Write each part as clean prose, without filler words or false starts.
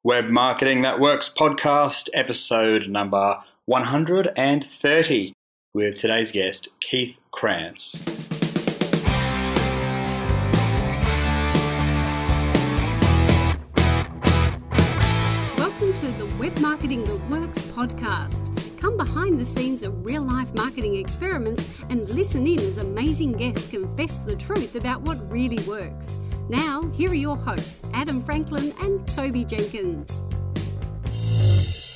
Web Marketing That Works podcast, episode number 130, with today's guest, Keith Krance. Welcome to the Web Marketing That Works podcast. Come behind the scenes of real-life marketing experiments and listen in as amazing guests confess the truth about what really works. Now, here are your hosts, Adam Franklin and Toby Jenkins.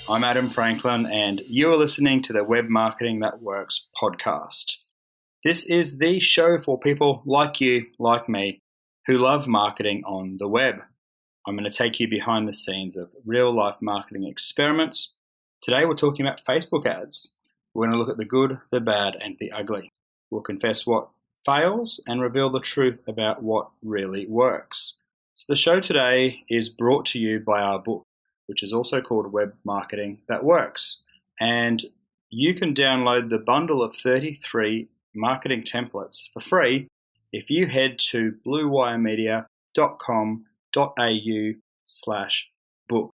I'm Adam Franklin, and you are listening to the Web Marketing That Works podcast. This is the show for people like you, like me, who love marketing on the web. I'm going to take you behind the scenes of real-life marketing experiments. Today, we're talking about Facebook ads. We're going to look at the good, the bad, and the ugly. We'll confess what fails and reveal the truth about what really works. So the show today is brought to you by our book, which is also called Web Marketing That Works. And you can download the bundle of 33 marketing templates for free if you head to bluewiremedia.com.au/book.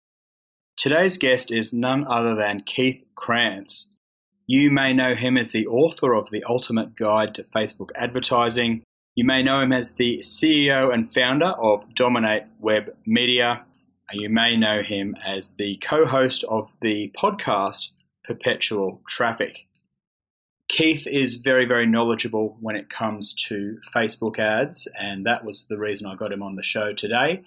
Today's guest is none other than Keith Krance. You may know him as the author of The Ultimate Guide to Facebook Advertising. You may know him as the CEO and founder of Dominate Web Media. You may know him as the co-host of the podcast Perpetual Traffic. Keith is very, very knowledgeable when it comes to Facebook ads, and that was the reason I got him on the show today.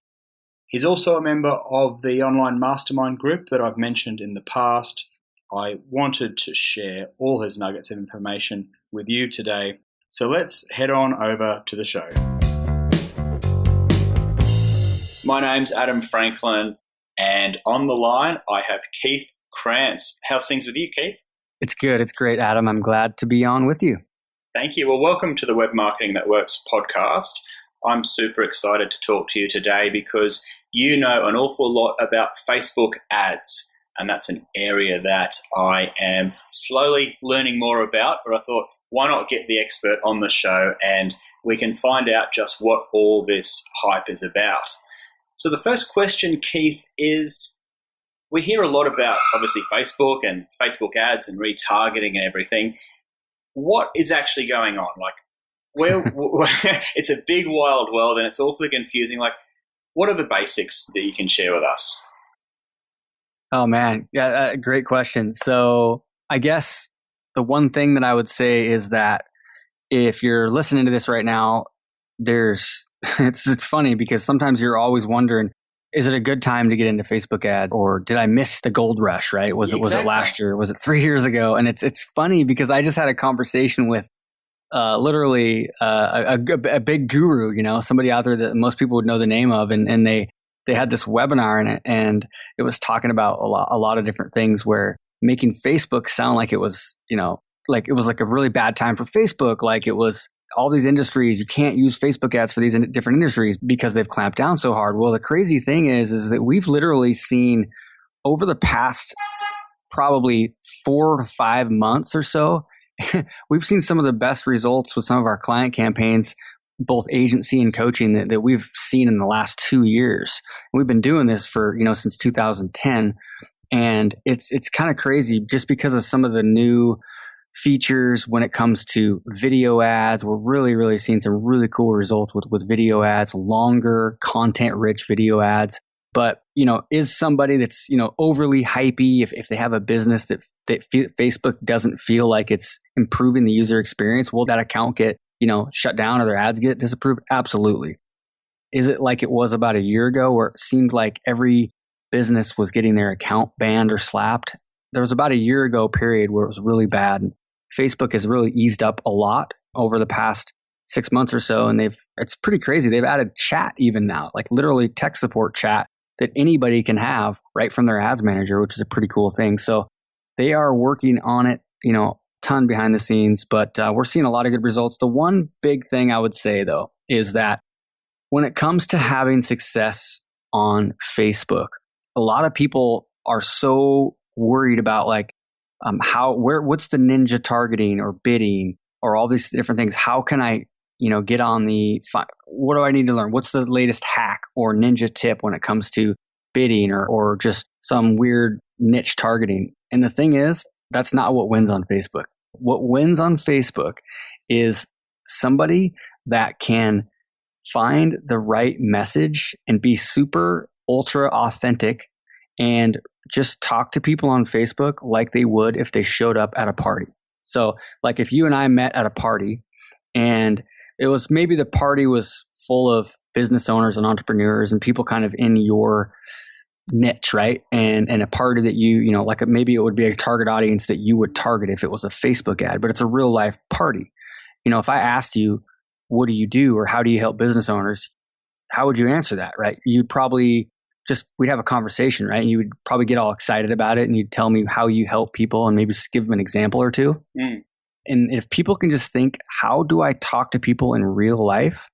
He's also a member of the online mastermind group that I've mentioned in the past. I wanted to share all his nuggets of information with you today. So let's head on over to the show. My name's Adam Franklin, and on the line I have Keith Krance. How's things with you, Keith? It's good. It's great, Adam. I'm glad to be on with you. Thank you. Well, welcome to the Web Marketing That Works podcast. I'm super excited to talk to you today because you know an awful lot about Facebook ads. And that's an area that I am slowly learning more about. But I thought, why not get the expert on the show and we can find out just what all this hype is about. So the first question, Keith, is we hear a lot about, obviously, Facebook and Facebook ads and retargeting and everything. What is actually going on? Like, it's a big, wild world and it's awfully confusing. Like, what are the basics that you can share with us? Oh, man. Yeah, great question. So I guess the one thing that I would say is that if you're listening to this right now, it's funny because sometimes you're always wondering, is it a good time to get into Facebook ads, or did I miss the gold rush, right? Was it last year? Was it 3 years ago? And it's funny because I just had a conversation with literally a big guru, somebody out there that most people would know the name of, and they had this webinar in it, and it was talking about a lot of different things, where making Facebook sound like it was, like it was like a really bad time for Facebook. Like it was all these industries, you can't use Facebook ads for these different industries because they've clamped down so hard. Well, the crazy thing is that we've literally seen over the past probably 4 to 5 months or so, we've seen some of the best results with some of our client campaigns, both agency and coaching, that we've seen in the last 2 years. And we've been doing this for, since 2010. And it's kind of crazy just because of some of the new features when it comes to video ads. We're really, really seeing some really cool results with video ads, longer content-rich video ads. But, is somebody that's, overly hypey, if they have a business that Facebook doesn't feel like it's improving the user experience, will that account get shut down or their ads get disapproved? Absolutely. Is it like it was about a year ago where it seemed like every business was getting their account banned or slapped? There was about a year ago period where it was really bad. Facebook has really eased up a lot over the past 6 months or so. And it's pretty crazy. They've added chat even now, like literally tech support chat that anybody can have right from their ads manager, which is a pretty cool thing. So they are working on it, ton behind the scenes, but we're seeing a lot of good results. The one big thing I would say though, is that when it comes to having success on Facebook, a lot of people are so worried about like what's the ninja targeting or bidding or all these different things. How can I, get on what do I need to learn? What's the latest hack or ninja tip when it comes to bidding or just some weird niche targeting. And the thing is, that's not what wins on Facebook. What wins on Facebook is somebody that can find the right message and be super ultra authentic and just talk to people on Facebook like they would if they showed up at a party. So like if you and I met at a party and it was maybe the party was full of business owners and entrepreneurs and people kind of in your niche, right? And a party that you know, like maybe it would be a target audience that you would target if it was a Facebook ad, but it's a real life party. You know, if I asked you, what do you do or how do you help business owners? How would you answer that, right? You'd probably we'd have a conversation, right? And you would probably get all excited about it and you'd tell me how you help people and maybe just give them an example or two. Mm. And if people can just think, how do I talk to people in real life?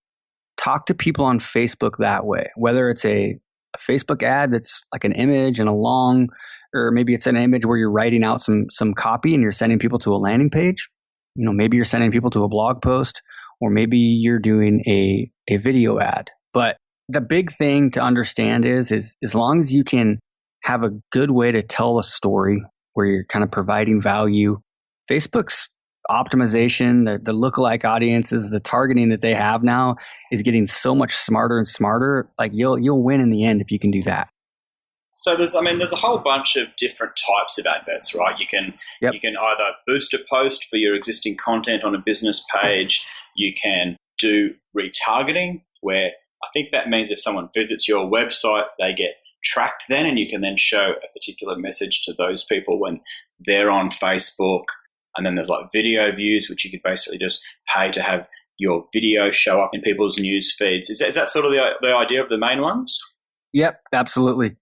Talk to people on Facebook that way, whether it's a Facebook ad that's like an image and a long, or maybe it's an image where you're writing out some copy and you're sending people to a landing page. You know, maybe you're sending people to a blog post, or maybe you're doing a video ad. But the big thing to understand is as long as you can have a good way to tell a story where you're kind of providing value, Facebook's optimization, the lookalike audiences, the targeting that they have now is getting so much smarter and smarter. Like you'll win in the end if you can do that. So there's a whole bunch of different types of adverts, right? You can either boost a post for your existing content on a business page. You can do retargeting, where I think that means if someone visits your website, they get tracked then, and you can then show a particular message to those people when they're on Facebook. And then there's like video views, which you could basically just pay to have your video show up in people's news feeds. Is that sort of the idea of the main ones? Yep, absolutely.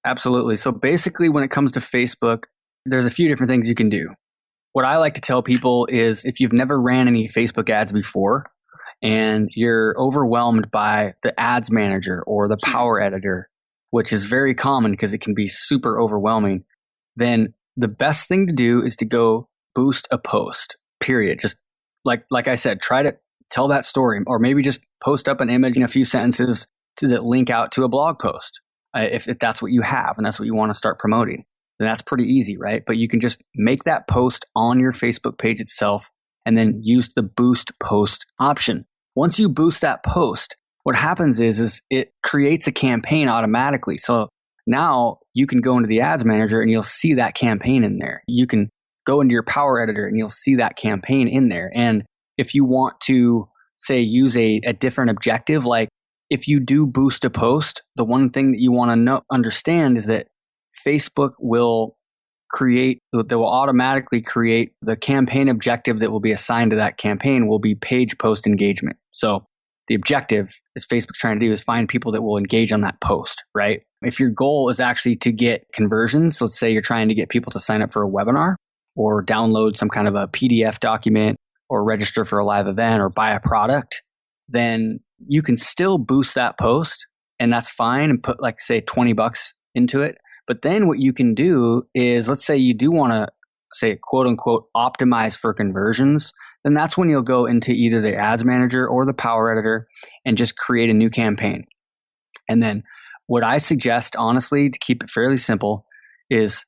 Absolutely. So basically, when it comes to Facebook, there's a few different things you can do. What I like to tell people is if you've never ran any Facebook ads before and you're overwhelmed by the ads manager or the power editor, which is very common because it can be super overwhelming, then the best thing to do is to go boost a post, period. Just like I said, try to tell that story, or maybe just post up an image in a few sentences to link out to a blog post. If that's what you have and that's what you want to start promoting, then that's pretty easy, right? But you can just make that post on your Facebook page itself and then use the boost post option. Once you boost that post, what happens is it creates a campaign automatically. So now you can go into the ads manager and you'll see that campaign in there. You can go into your power editor and you'll see that campaign in there. And if you want to, say, use a different objective, like if you do boost a post, the one thing that you want to understand is that Facebook will automatically create the campaign objective that will be assigned to that campaign will be page post engagement. So the objective, as Facebook's trying to do, is find people that will engage on that post, right? If your goal is actually to get conversions, let's say you're trying to get people to sign up for a webinar or download some kind of a PDF document or register for a live event or buy a product, then you can still boost that post and that's fine and put like say $20 into it. But then what you can do is, let's say you do want to say quote unquote optimize for conversions, then that's when you'll go into either the ads manager or the power editor and just create a new campaign. And then what I suggest, honestly, to keep it fairly simple is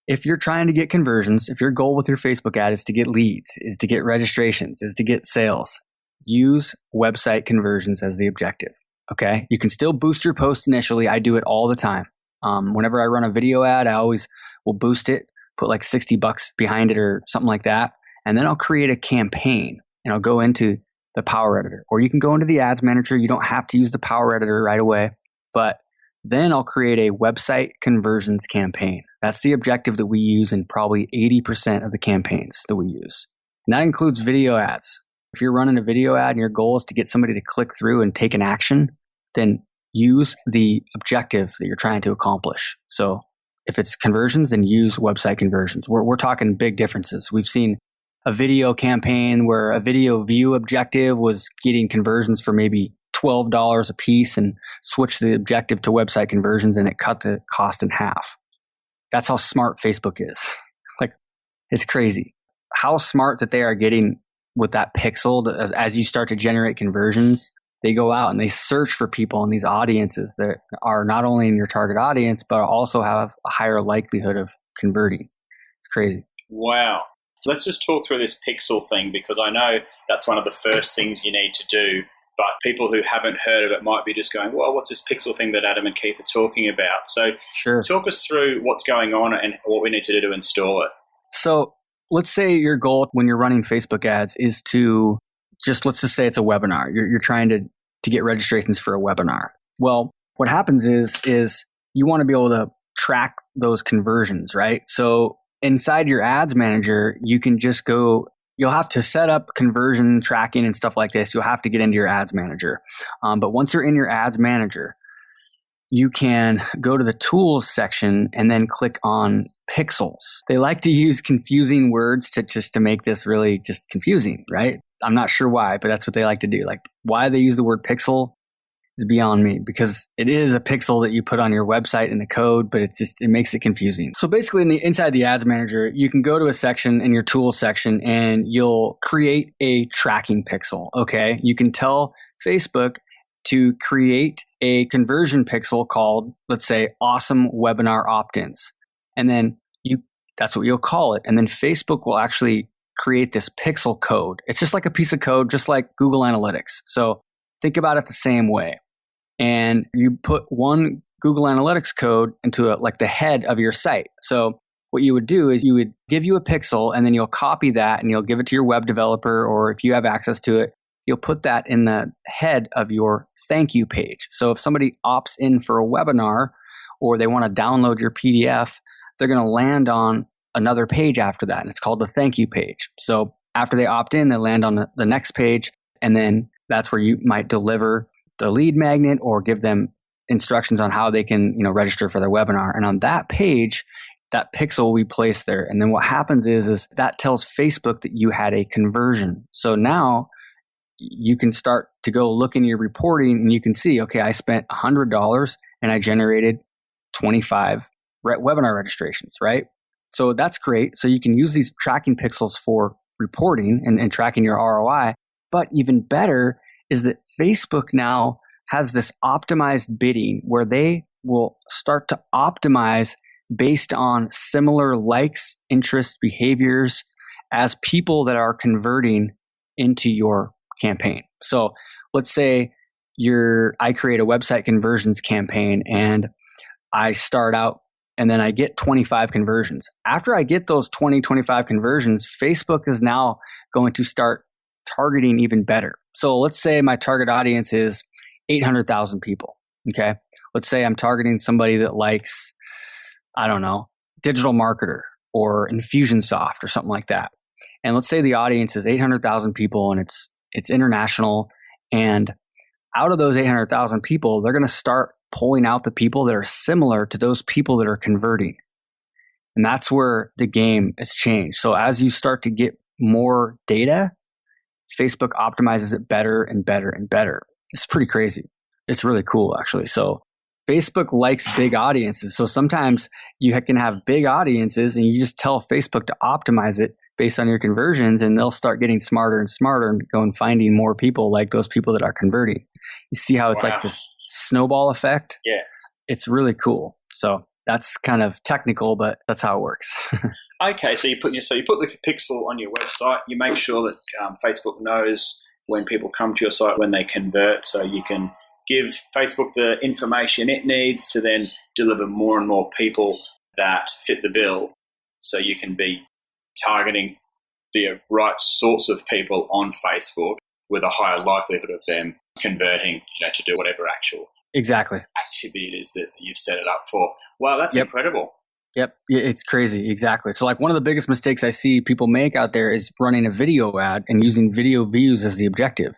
if you're trying to get conversions, if your goal with your Facebook ad is to get leads, is to get registrations, is to get sales, use website conversions as the objective. Okay. You can still boost your post initially. I do it all the time. Whenever I run a video ad, I always will boost it, put like $60 behind it or something like that. And then I'll create a campaign and I'll go into the power editor, or you can go into the ads manager. You don't have to use the power editor right away, but then I'll create a website conversions campaign. That's the objective that we use in probably 80% of the campaigns that we use. And that includes video ads. If you're running a video ad and your goal is to get somebody to click through and take an action, then use the objective that you're trying to accomplish. So if it's conversions, then use website conversions. We're talking big differences. We've seen a video campaign where a video view objective was getting conversions for maybe $12 a piece and switched the objective to website conversions and it cut the cost in half. That's how smart Facebook is. Like, it's crazy how smart that they are getting with that pixel as you start to generate conversions. they go out and they search for people in these audiences that are not only in your target audience, but also have a higher likelihood of converting. It's crazy. Wow. So let's just talk through this pixel thing, because I know that's one of the first things you need to do. But people who haven't heard of it might be just going, well, what's this pixel thing that Adam and Keith are talking about? So Talk us through what's going on and what we need to do to install it. So let's say your goal when you're running Facebook ads is to let's just say it's a webinar. You're trying to get registrations for a webinar. Well, what happens is you want to be able to track those conversions, right? So inside your ads manager, you can just go, you'll have to set up conversion tracking and stuff like this. You'll have to get into your ads manager. But once you're in your ads manager, you can go to the tools section and then click on pixels. They like to use confusing words to make this really just confusing, right? I'm not sure why, but that's what they like to do. Like, why they use the word pixel is beyond me, because it is a pixel that you put on your website in the code, but it makes it confusing. So basically inside the ads manager, you can go to a section in your tools section and you'll create a tracking pixel. Okay. You can tell Facebook to create a conversion pixel called, let's say, awesome webinar opt-ins. And then that's what you'll call it. And then Facebook will actually create this pixel code. It's just like a piece of code, just like Google Analytics. So think about it the same way. And you put one Google Analytics code into like the head of your site. So what you would do is you would give you a pixel, and then you'll copy that and you'll give it to your web developer, or if you have access to it, you'll put that in the head of your thank you page. So if somebody opts in for a webinar or they want to download your PDF, they're going to land on another page after that. And it's called the thank you page. So after they opt in, they land on the next page. And then that's where you might deliver the lead magnet or give them instructions on how they can, register for their webinar. And on that page, that pixel will be placed there. And then what happens is that tells Facebook that you had a conversion. So now you can start to go look in your reporting and you can see, okay, I spent $100 and I generated 25 webinar registrations, right? So that's great. So you can use these tracking pixels for reporting and tracking your ROI. But even better is that Facebook now has this optimized bidding where they will start to optimize based on similar likes, interests, behaviors as people that are converting into your campaign. So let's say I create a website conversions campaign and I start out and then I get 25 conversions. After I get those 25 conversions, Facebook is now going to start targeting even better. So let's say my target audience is 800,000 people. Okay. Let's say I'm targeting somebody that likes, I don't know, digital marketer or Infusionsoft or something like that. And let's say the audience is 800,000 people and it's international. And out of those 800,000 people, they're going to start pulling out the people that are similar to those people that are converting. And that's where the game has changed. So as you start to get more data, Facebook optimizes it better and better and better. It's pretty crazy. It's really cool, actually. So Facebook likes big audiences. So sometimes you can have big audiences and you just tell Facebook to optimize it based on your conversions, and they'll start getting smarter and smarter and go and finding more people like those people that are converting. You see how it's like this snowball effect? Yeah. It's really cool. So that's kind of technical, but that's how it works. Okay, so you put the pixel on your website. You make sure that Facebook knows when people come to your site when they convert, so you can give Facebook the information it needs to then deliver more and more people that fit the bill. So you can be targeting the right sorts of people on Facebook with a higher likelihood of them converting, to do whatever actual activity it is that you've set it up for. Wow, that's incredible. Yep, it's crazy. Exactly. So like one of the biggest mistakes I see people make out there is running a video ad and using video views as the objective.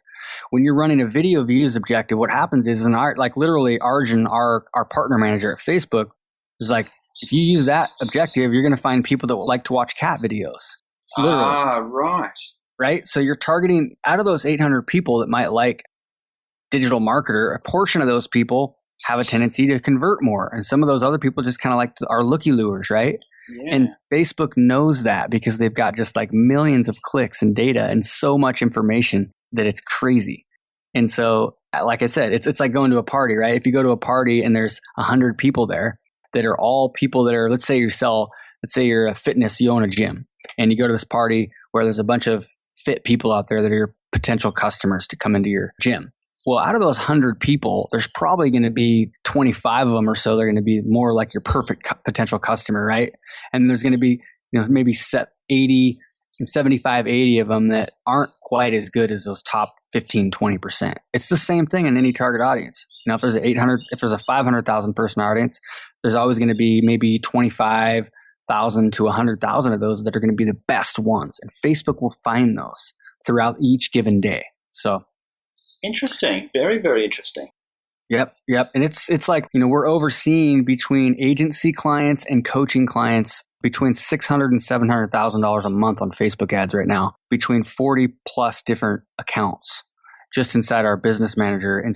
When you're running a video views objective, what happens is literally Arjun, our partner manager at Facebook, is like, if you use that objective, you're going to find people that would like to watch cat videos. Literally. Ah, right. Right? So you're targeting out of those 800 people that might like digital marketer, a portion of those people have a tendency to convert more. And some of those other people just kind of are looky lures, right? Yeah. And Facebook knows that because they've got just like millions of clicks and data and so much information that it's crazy. And so like I said, it's like going to a party, right? If you go to a party and there's 100 people there that are all people that are, let's say you're a fitness, you own a gym, and you go to this party where there's a bunch of fit people out there that are your potential customers to come into your gym. Well, out of those 100 people, there's probably going to be 25 of them or so. They're going to be more like your perfect potential customer, right? And there's going to be, maybe 75, 80 of them that aren't quite as good as those top 15, 20%. It's the same thing in any target audience. If there's a 500,000 person audience, there's always going to be maybe 25,000 to 100,000 of those that are going to be the best ones. And Facebook will find those throughout each given day. So interesting. Very, very interesting. Yep. And it's like, we're overseeing between agency clients and coaching clients between $600,000 and $700,000 a month on Facebook ads right now, between 40 plus different accounts just inside our business manager. And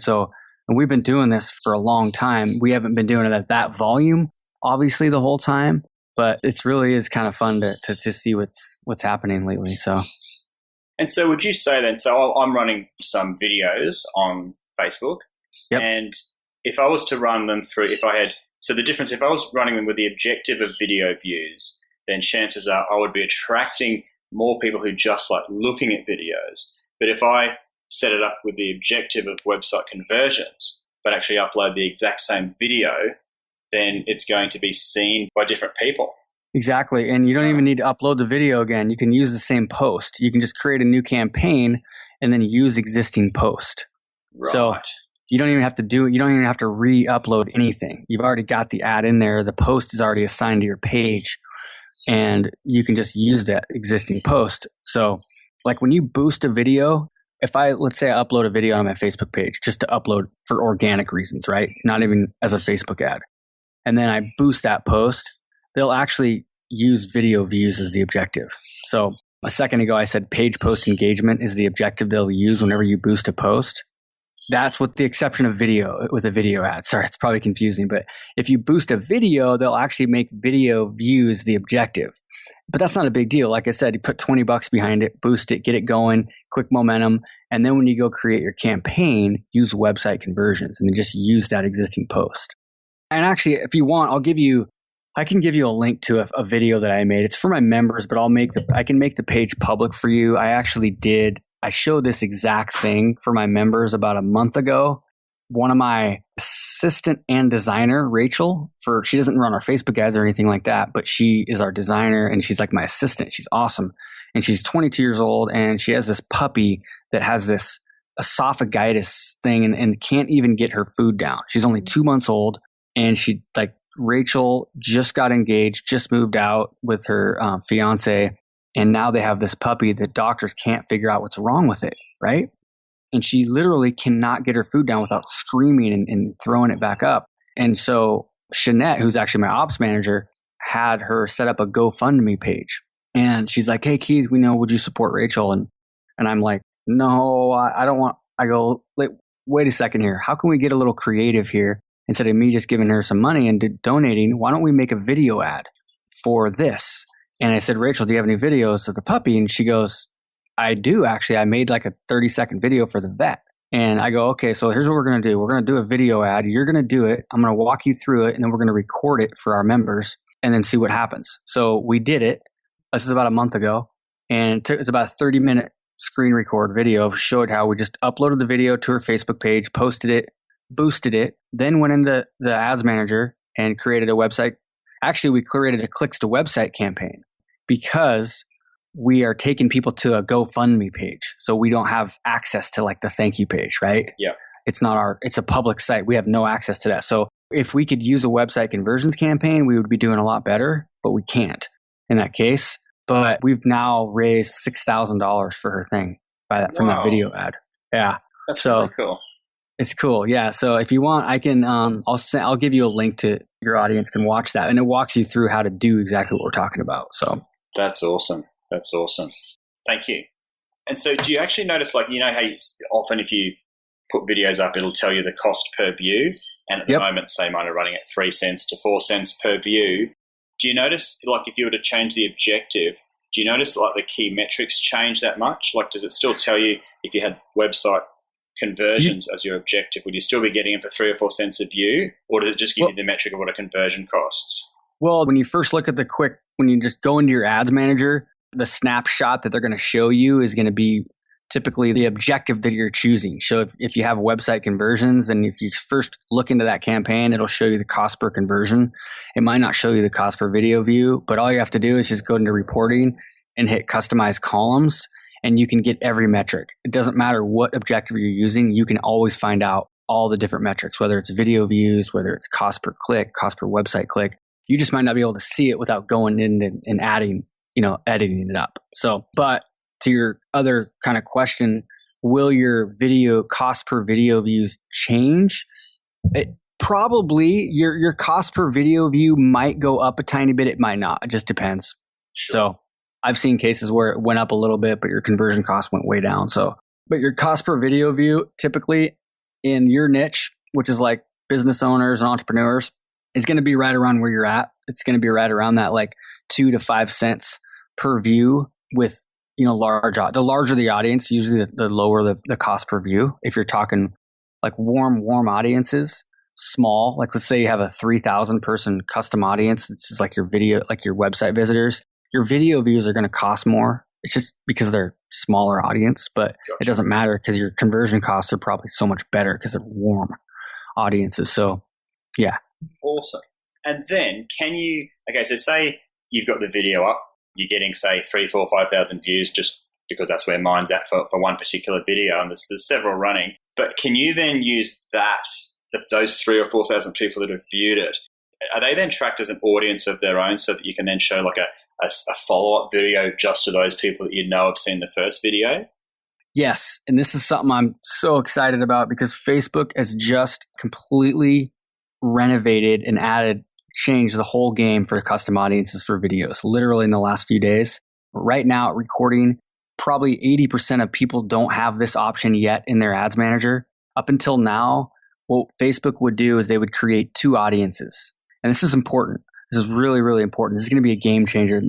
we've been doing this for a long time. We haven't been doing it at that volume, obviously, the whole time, but it really is kind of fun to see what's happening lately. So. And so would you say then, I'm running some videos on Facebook. Yep. And if I was to run them through, if I was running them with the objective of video views, then chances are I would be attracting more people who just like looking at videos. But if I set it up with the objective of website conversions, but actually upload the exact same video, then it's going to be seen by different people. Exactly. And you don't even need to upload the video again. You can use the same post. You can just create a new campaign and then use existing post. Right. So you don't even have to re-upload anything. You've already got the ad in there. The post is already assigned to your page and you can just use that existing post. So like when you boost a video, let's say I upload a video on my Facebook page just to upload for organic reasons, right? Not even as a Facebook ad. And then I boost that post, they'll actually use video views as the objective. So a second ago, I said page post engagement is the objective they'll use whenever you boost a post. That's with the exception of video, with a video ad. Sorry, it's probably confusing, but if you boost a video, they'll actually make video views the objective. But that's not a big deal. Like I said, you put $20 behind it, boost it, get it going, quick momentum. And then when you go create your campaign, use website conversions and then just use that existing post. And actually, if you want, I can give you a link to a video that I made. It's for my members, but I can make the page public for you. I showed this exact thing for my members about a month ago. One of my assistant and designer, Rachel, she doesn't run our Facebook ads or anything like that, but she is our designer and she's like my assistant. She's awesome. And she's 22 years old and she has this puppy that has this esophagitis thing and can't even get her food down. She's only 2 months old and Rachel just got engaged, just moved out with her fiance. And now they have this puppy that doctors can't figure out what's wrong with it, right? And she literally cannot get her food down without screaming and throwing it back up. And so Shanette, who's actually my ops manager, had her set up a GoFundMe page. And she's like, hey, Keith, would you support Rachel? And I'm like, no, I don't want. I go, wait a second here. How can we get a little creative here? Instead of me just giving her some money and donating, why don't we make a video ad for this? And I said, Rachel, do you have any videos of the puppy? And she goes, I do actually. I made like a 30-second video for the vet. And I go, okay, so here's what we're going to do. We're going to do a video ad. You're going to do it. I'm going to walk you through it. And then we're going to record it for our members and then see what happens. So we did it. This is about a month ago. And it's about a 30-minute screen record video. Showed how we just uploaded the video to her Facebook page, posted it, boosted it, then went into the ads manager and created a website. Actually, we created a clicks to website campaign because we are taking people to a GoFundMe page. So we don't have access to like the thank you page, right? Yeah. It's a public site. We have no access to that. So if we could use a website conversions campaign, we would be doing a lot better, but we can't in that case. But we've now raised $6,000 for her thing from that video ad. Yeah. That's really cool. It's cool. Yeah. So if you want, I can, I'll give you a link to your audience can watch that and it walks you through how to do exactly what we're talking about. So that's awesome. That's awesome. Thank you. And so do you actually notice, how often if you put videos up, it'll tell you the cost per view. And at the moment, say mine are running at 3 cents to 4 cents per view. Do you notice, if you were to change the objective, do you notice the key metrics change that much? Does it still tell you if you had website conversions as your objective, would you still be getting them for 3 or 4 cents a view, or does it just give you the metric of what a conversion costs? Well, when you first look at when you just go into your ads manager, the snapshot that they're going to show you is going to be typically the objective that you're choosing. So if you have website conversions, then if you first look into that campaign, it'll show you the cost per conversion. It might not show you the cost per video view, but all you have to do is just go into reporting and hit customize columns, and you can get every metric. It doesn't matter what objective you're using. You can always find out all the different metrics, whether it's video views, whether it's cost per click, cost per website click. You just might not be able to see it without going in and adding, editing it up. So, but to your other kind of question, will your video cost per video views change? Probably your cost per video view might go up a tiny bit. It might not. It just depends. Sure. So I've seen cases where it went up a little bit, but your conversion cost went way down. So, but your cost per video view typically in your niche, which is like business owners and entrepreneurs, is going to be right around where you're at. It's going to be right around that like 2 to 5 cents per view with, the larger the audience, usually the lower the cost per view. If you're talking like warm audiences, small, like let's say you have a 3,000 person custom audience. This is like your video, like your website visitors, your video views are going to cost more. It's just because they're smaller audience, but It doesn't matter because your conversion costs are probably so much better because they're warm audiences. So yeah. Awesome. And then so say you've got the video up, you're getting say 3, 4, 5,000 views just because that's where mine's at for one particular video, and there's several running. But can you then use those 3,000 or 4,000 people that have viewed it, are they then tracked as an audience of their own so that you can then show like a follow-up video just to those people that have seen the first video? Yes. And this is something I'm so excited about because Facebook has just completely renovated and changed the whole game for custom audiences for videos, literally in the last few days. Right now at recording, probably 80% of people don't have this option yet in their ads manager. Up until now, what Facebook would do is they would create 2 audiences. And this is important. This is really, really important. This is going to be a game changer.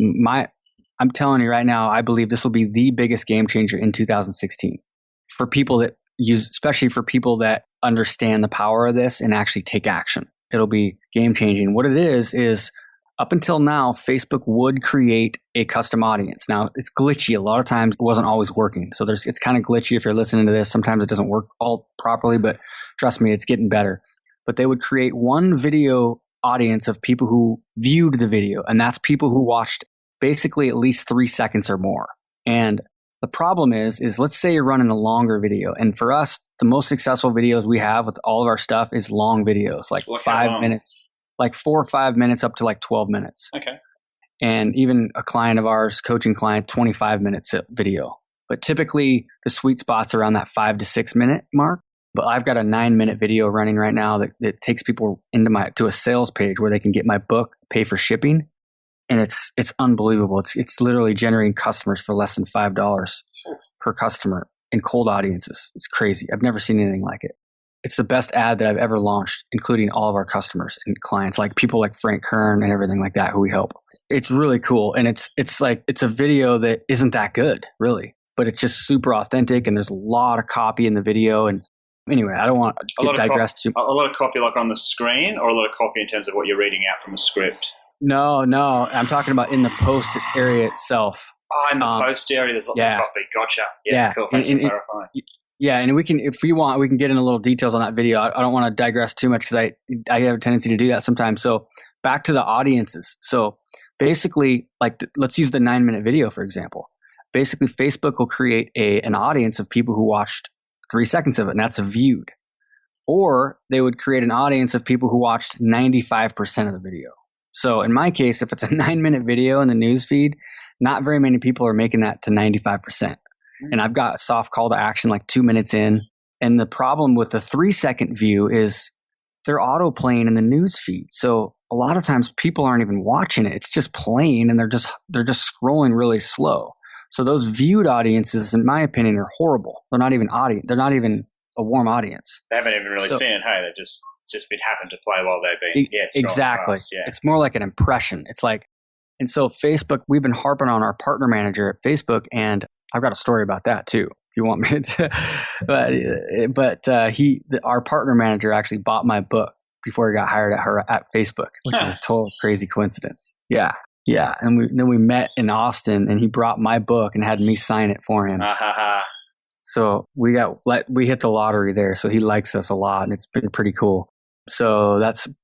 I'm telling you right now, I believe this will be the biggest game changer in 2016 for people that especially for people that understand the power of this and actually take action. It'll be game changing. What it is up until now, Facebook would create a custom audience. Now it's glitchy. A lot of times it wasn't always working. So it's kind of glitchy if you're listening to this. Sometimes it doesn't work all properly, but trust me, it's getting better. But they would create one video audience of people who viewed the video. And that's people who watched basically at least 3 seconds or more. And the problem is let's say you're running a longer video. And for us, the most successful videos we have with all of our stuff is long videos, like 5 minutes, like 4 or 5 minutes up to like 12 minutes. Okay. And even a client of ours, coaching client, 25 minutes video. But typically the sweet spot's around that 5 to 6 minute mark. But I've got a 9-minute video running right now that takes people to a sales page where they can get my book, pay for shipping. And it's unbelievable. It's literally generating customers for less than $5 per customer in cold audiences. It's crazy. I've never seen anything like it. It's the best ad that I've ever launched, including all of our customers and clients, like people like Frank Kern and everything like that who we help. It's really cool. And it's a video that isn't that good, really, but it's just super authentic. And there's a lot of copy in the video. And anyway, I don't want to digress too much. A lot of copy like on the screen, or a lot of copy in terms of what you're reading out from a script? No. I'm talking about in the post area itself. Oh, in the post area, there's lots of copy. Gotcha. Yeah. Cool. Thanks for clarifying. Yeah, and if we want, we can get in a little details on that video. I don't want to digress too much because I have a tendency to do that sometimes. So back to the audiences. So basically, let's use the 9-minute video, for example. Basically, Facebook will create an audience of people who watched 3 seconds of it, and that's viewed. Or they would create an audience of people who watched 95% of the video. So in my case, if it's a 9-minute video in the news feed, not very many people are making that to 95%. And I've got a soft call to action like 2 minutes in. And the problem with the 3-second view is they're auto playing in the news feed. So a lot of times people aren't even watching it. It's just playing and they're just scrolling really slow. So those viewed audiences, in my opinion, are horrible. They're not even They're not even a warm audience. They haven't even really seen it. Hey, it's just been happened to play while they've been exactly. Past, yeah. It's more like an impression. It's like, and so Facebook, we've been harping on our partner manager at Facebook, and I've got a story about that too, if you want me to. But our partner manager actually bought my book before he got hired at Facebook, which is a total crazy coincidence. Yeah. Yeah. And then we met in Austin, and he brought my book and had me sign it for him. So we hit the lottery there. So he likes us a lot, and it's been pretty cool. So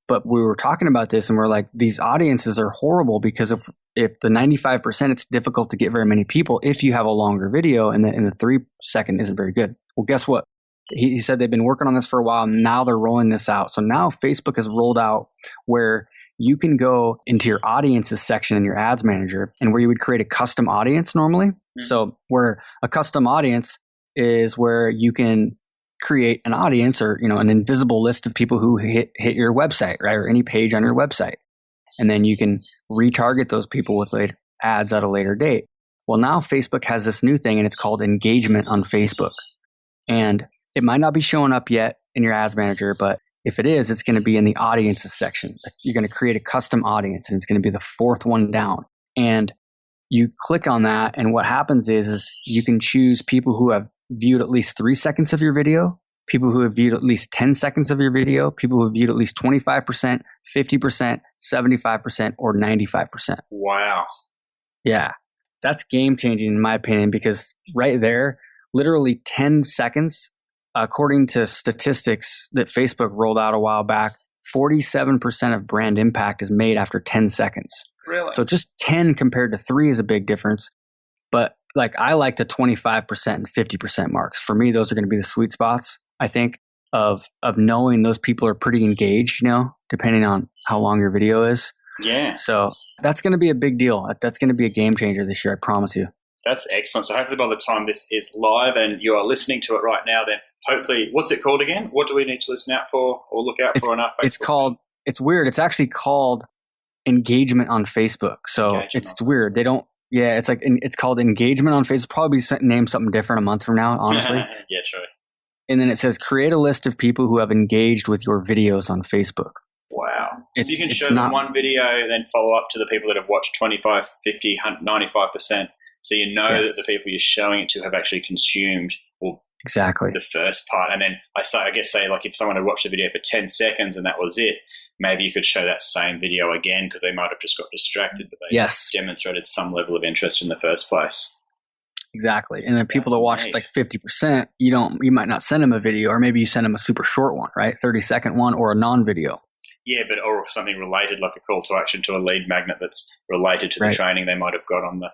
but we were talking about this, and we're like, these audiences are horrible because if the 95%, it's difficult to get very many people if you have a longer video, and the 3-second isn't very good. Well, guess what? He said they've been working on this for a while. And now they're rolling this out. So now Facebook has rolled out where you can go into your audiences section in your ads manager, and where you would create a custom audience normally. Mm-hmm. So where a custom audience is where you can create an audience, or an invisible list of people who hit your website, right, or any page on your website, and then you can retarget those people with ads at a later date. Well, now Facebook has this new thing, and it's called engagement on Facebook, and it might not be showing up yet in your ads manager, but if it is, it's going to be in the audiences section. You're going to create a custom audience, and it's going to be the 4th one down. And you click on that, and what happens is you can choose people who have viewed at least 3 seconds of your video, people who have viewed at least 10 seconds of your video, people who have viewed at least 25%, 50%, 75%, or 95%. Wow. Yeah. That's game changing in my opinion, because right there, literally 10 seconds, according to statistics that Facebook rolled out a while back, 47% of brand impact is made after 10 seconds. Really? So just 10 compared to 3 is a big difference. But I like the 25% and 50% marks. For me, those are going to be the sweet spots, I think, of knowing those people are pretty engaged, depending on how long your video is. Yeah. So that's going to be a big deal. That's going to be a game changer this year, I promise you. That's excellent. So hopefully by the time this is live and you are listening to it right now, then hopefully, what's it called again? What do we need to listen out for or look out for on our Facebook? It's weird. It's actually called engagement on Facebook. So it's weird. They don't, it's called engagement on Facebook. Probably name something different a month from now, honestly. Yeah, true. And then it says, create a list of people who have engaged with your videos on Facebook. Wow. So you can show them one video, then follow up to the people that have watched 25, 50, 95%. So you know that the people you're showing it to have actually consumed exactly the first part. And then I guess like if someone had watched the video for 10 seconds and that was it, maybe you could show that same video again because they might have just got distracted, but they demonstrated some level of interest in the first place. Exactly. And then people that watched 50%, you might not send them a video, or maybe you send them a super short one, right? 30-second one, or a non-video. Yeah, or something related, like a call to action to a lead magnet that's related to the training they might have got on the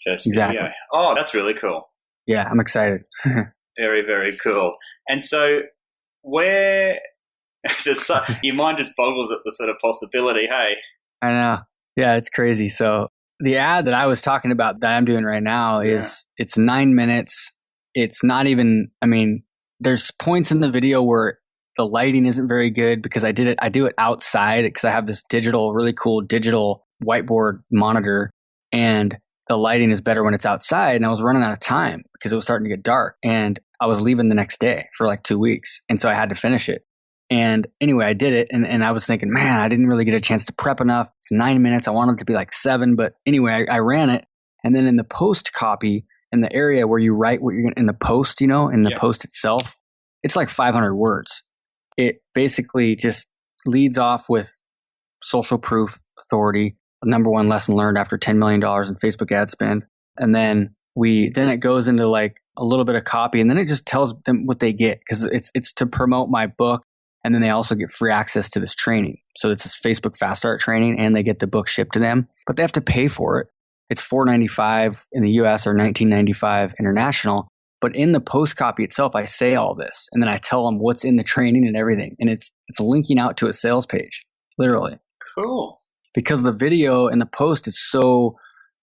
first video. Oh, that's really cool. Yeah, I'm excited. Very, very cool. And so where your mind just boggles at the sort of possibility, hey? I know. Yeah, it's crazy. So the ad that I was talking about that I'm doing right now it's 9 minutes. It's not even, there's points in the video where the lighting isn't very good because I do it outside because I have this really cool digital whiteboard monitor, and the lighting is better when it's outside. And I was running out of time because it was starting to get dark, and I was leaving the next day for 2 weeks. And so I had to finish it. And anyway, I did it. And I was thinking, man, I didn't really get a chance to prep enough. It's 9 minutes. I wanted it to be 7. But anyway, I ran it. And then in the post copy, in the area where you write what you're going to, in the post, in the post itself, it's 500 words. It basically just leads off with social proof, authority, number one lesson learned after $10 million in Facebook ad spend. And then it goes into a little bit of copy, and then it just tells them what they get, because it's to promote my book. And then they also get free access to this training. So it's this Facebook Fast Start training, and they get the book shipped to them, but they have to pay for it. It's $4.95 in the US or $19.95 international. But in the post copy itself, I say all this, and then I tell them what's in the training and everything. And it's linking out to a sales page, literally. Cool. Because the video and the post is so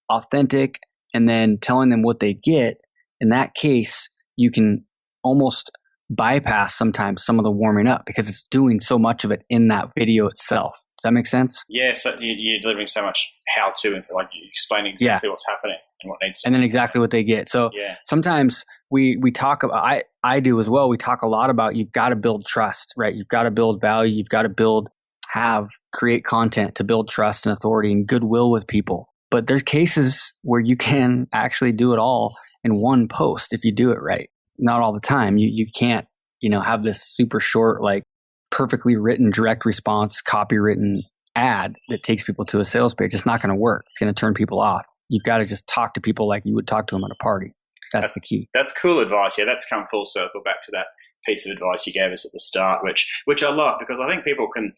authentic, and then telling them what they get. In that case, you can almost bypass sometimes some of the warming up because it's doing so much of it in that video itself. Does that make sense? Yeah, so you're delivering so much how-to and you explain exactly what's happening and what needs to and then exactly what they get. So sometimes we talk about, I do as well, we talk a lot about you've got to build trust, right? You've got to build value. You've got to create content to build trust and authority and goodwill with people. But there's cases where you can actually do it all in one post if you do it right. Not all the time. You can't, have this super short, like perfectly written direct response, copywritten ad that takes people to a sales page. It's not going to work. It's going to turn people off. You've got to just talk to people like you would talk to them at a party. That's the key. That's cool advice. Yeah, that's come full circle back to that piece of advice you gave us at the start, which I love, because I think people can,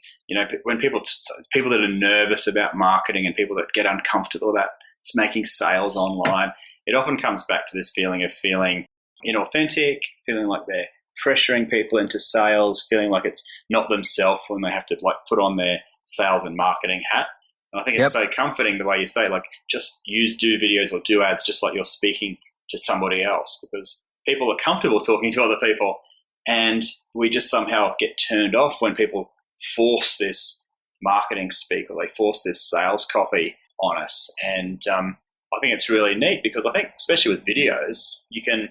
when people that are nervous about marketing and people that get uncomfortable about making sales online, it often comes back to this feeling of feeling inauthentic, feeling like they're pressuring people into sales, feeling like it's not themselves when they have to like put on their sales and marketing hat. And I think it's so comforting the way you say, like, just do videos or do ads just like you're speaking to somebody else, because people are comfortable talking to other people, and we just somehow get turned off when people force this marketing speak or they force this sales copy on us. And I think it's really neat, because I think especially with videos, you can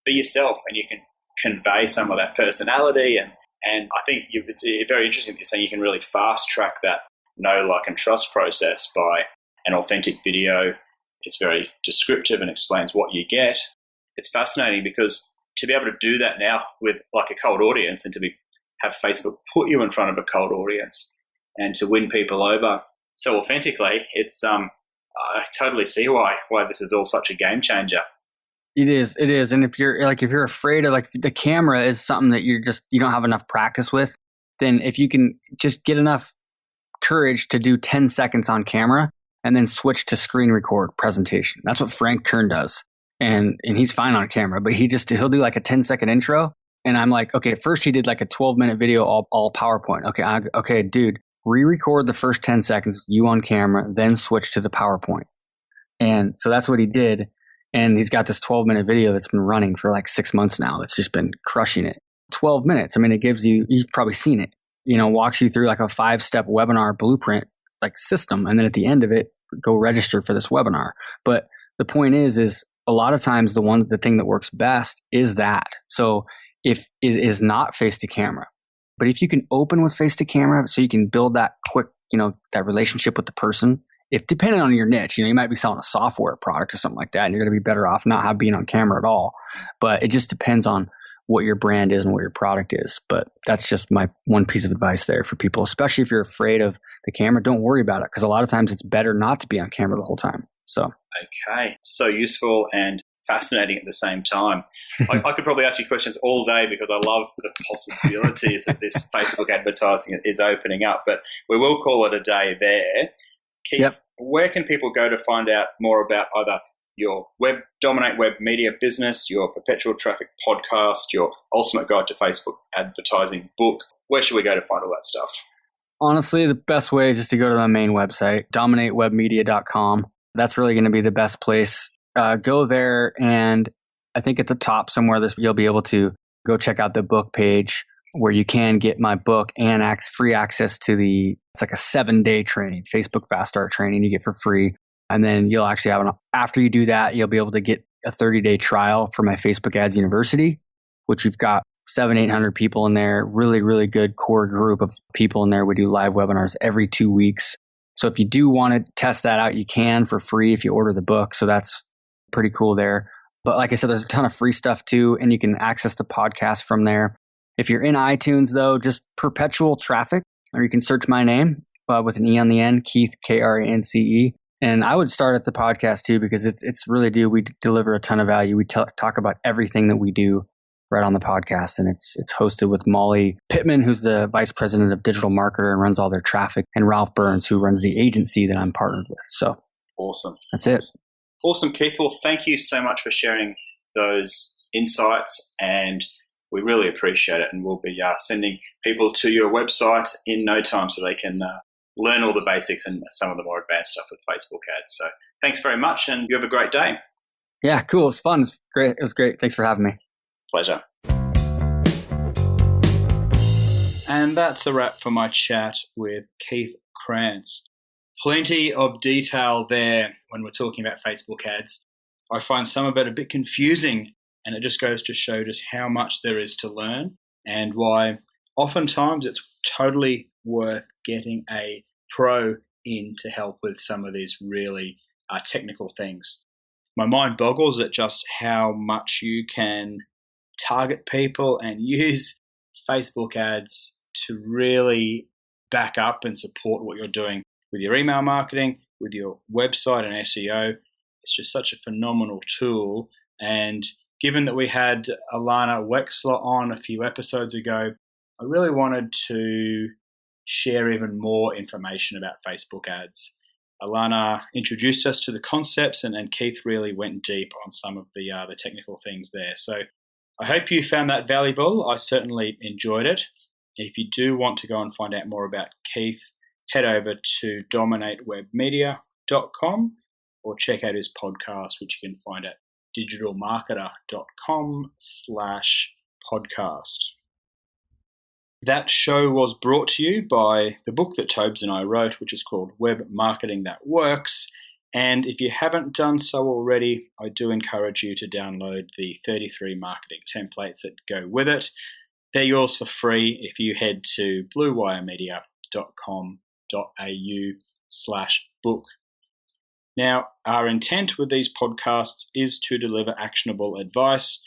be yourself and you can convey some of that personality. And I think it's very interesting that you're saying you can really fast track that know, like, and trust process by an authentic video. It's very descriptive and explains what you get. It's fascinating, because to be able to do that now with like a cold audience, and to have Facebook put you in front of a cold audience and to win people over so authentically, it's I totally see why this is all such a game changer. It is. And if you're afraid of, like, the camera is something that you don't have enough practice with, then if you can just get enough courage to do 10 seconds on camera and then switch to screen record presentation. That's what Frank Kern does. And he's fine on camera, but he'll do like a 10-second intro. And I'm like, okay, first he did like a 12-minute video, all PowerPoint. Okay, dude, re-record the first 10 seconds with you on camera, then switch to the PowerPoint. And so that's what he did. And he's got this 12-minute video that's been running for like 6 months now. It's just been crushing it. 12 minutes. I mean, it gives you've probably seen it, walks you through like a 5-step webinar blueprint, it's like system. And then at the end of it, go register for this webinar. But the point is a lot of times the thing that works best is that. So if it is not face to camera, but if you can open with face to camera, so you can build that quick, that relationship with the person, if depending on your niche, you might be selling a software product or something like that, and you're going to be better off not being on camera at all. But it just depends on what your brand is and what your product is. But that's just my one piece of advice there for people, especially if you're afraid of the camera. Don't worry about it, because a lot of times it's better not to be on camera the whole time. So okay, so useful and fascinating at the same time. I could probably ask you questions all day, because I love the possibilities that this Facebook advertising is opening up. But we will call it a day there. Keith, where can people go to find out more about either your Dominate Web Media business, your Perpetual Traffic podcast, your Ultimate Guide to Facebook Advertising book? Where should we go to find all that stuff? Honestly, the best way is just to go to my main website, dominatewebmedia.com. That's really going to be the best place. Go there, and I think at the top somewhere you'll be able to go check out the book page, where you can get my book and free access to it's like a 7-day training, Facebook Fast Start training you get for free. And then you'll actually after you do that, you'll be able to get a 30-day trial for my Facebook Ads University, which we've got 700-800 people in there, really, really good core group of people in there. We do live webinars every 2 weeks. So if you do want to test that out, you can for free if you order the book. So that's pretty cool there. But like I said, there's a ton of free stuff too, and you can access the podcast from there. If you're in iTunes, though, just Perpetual Traffic, or you can search my name with an E on the end, Keith, Krance. And I would start at the podcast too, because it's really we deliver a ton of value. We talk about everything that we do right on the podcast, and it's hosted with Molly Pittman, who's the vice president of digital marketer and runs all their traffic, and Ralph Burns, who runs the agency that I'm partnered with. So awesome. That's it. Awesome, Keith. Well, thank you so much for sharing those insights, and we really appreciate it. And we'll be sending people to your website in no time so they can learn all the basics and some of the more advanced stuff with Facebook ads. So thanks very much, and you have a great day. Yeah, cool. It was fun. It was great. Thanks for having me. Pleasure. And that's a wrap for my chat with Keith Krantz. Plenty of detail there when we're talking about Facebook ads. I find some of it a bit confusing, and it just goes to show just how much there is to learn, and why oftentimes it's totally worth getting a pro in to help with some of these really technical things. my mind boggles at just how much you can target people and use Facebook ads to really back up and support what you're doing with your email marketing, with your website and SEO. It's just such a phenomenal tool. And given that we had Alana Wexler on a few episodes ago, I really wanted to share even more information about Facebook ads. Alana introduced us to the concepts, and Keith really went deep on some of the technical things there. So I hope you found that valuable. I certainly enjoyed it. If you do want to go and find out more about Keith, head over to dominatewebmedia.com or check out his podcast, which you can find at digitalmarketer.com/podcast. That show was brought to you by the book that Tobes and I wrote, which is called Web Marketing That Works. And if you haven't done so already, I do encourage you to download the 33 marketing templates that go with it. They're yours for free if you head to bluewiremedia.com.au/book. Now, our intent with these podcasts is to deliver actionable advice.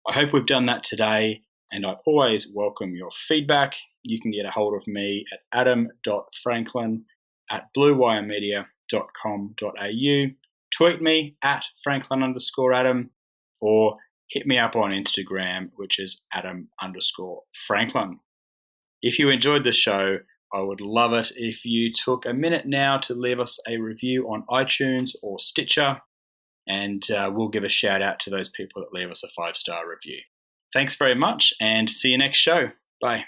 I hope we've done that today, and I always welcome your feedback. You can get a hold of me at adam.franklin@bluewiremedia.com.au, tweet me at Franklin_Adam, or hit me up on Instagram, which is Adam_Franklin. If you enjoyed the show, I would love it if you took a minute now to leave us a review on iTunes or Stitcher, and we'll give a shout out to those people that leave us a 5-star review. Thanks very much, and see you next show. Bye.